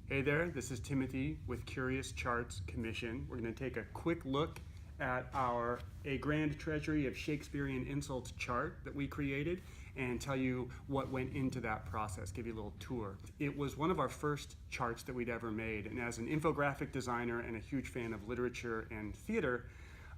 Hey there, this is Timothy with Curious Charts Commission. We're going to take a quick look at A Grand Treasury of Shakespearean Insults chart that we created and tell you what went into that process, give you a little tour. It was one of our first charts that we'd ever made, and as an infographic designer and a huge fan of literature and theater,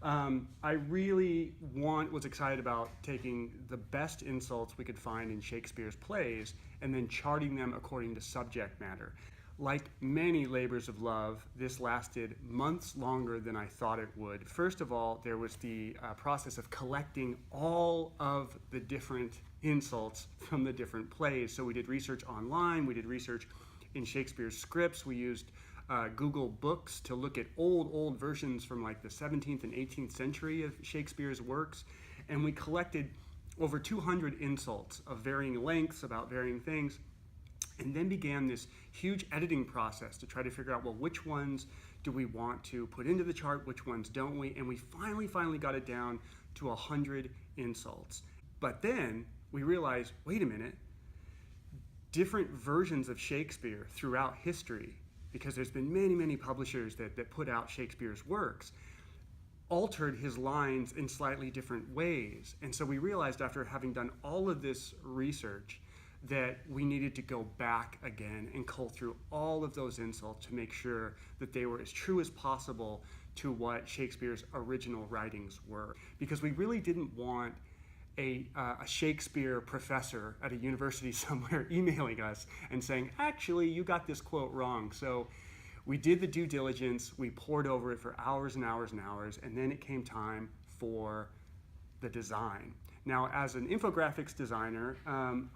I really was excited about taking the best insults we could find in Shakespeare's plays and then charting them according to subject matter. Like many labors of love, this lasted months longer than I thought it would. First of all, there was the process of collecting all of the different insults from the different plays. So we did research online, we did research in Shakespeare's scripts, we used Google Books to look at old versions from like the 17th and 18th century of Shakespeare's works, and we collected over 200 insults of varying lengths about varying things. And then began this huge editing process to try to figure out, well, which ones do we want to put into the chart, which ones don't we? And we finally got it down to 100 insults. But then we realized, wait a minute, different versions of Shakespeare throughout history, because there's been many publishers that put out Shakespeare's works, altered his lines in slightly different ways. And so we realized, after having done all of this research, that we needed to go back again and cull through all of those insults to make sure that they were as true as possible to what Shakespeare's original writings were. Because we really didn't want a Shakespeare professor at a university somewhere emailing us and saying, actually, you got this quote wrong. So we did the due diligence, we pored over it for hours and hours, and then it came time for the design. Now, as an infographics designer,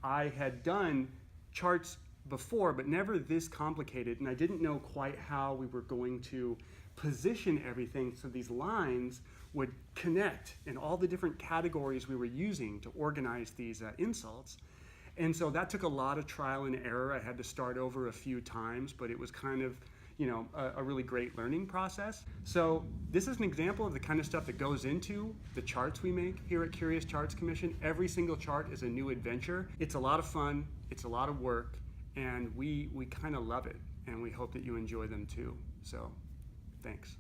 I had done charts before, but never this complicated, and I didn't know quite how we were going to position everything so these lines would connect in all the different categories we were using to organize these insults. And so that took a lot of trial and error. I had to start over a few times, but it was kind of, a really great learning process. So this is an example of the kind of stuff that goes into the charts we make here at Curious Charts Commission. Every single chart is a new adventure. It's a lot of fun, it's a lot of work, and we kind of love it, and we hope that you enjoy them too. So, thanks.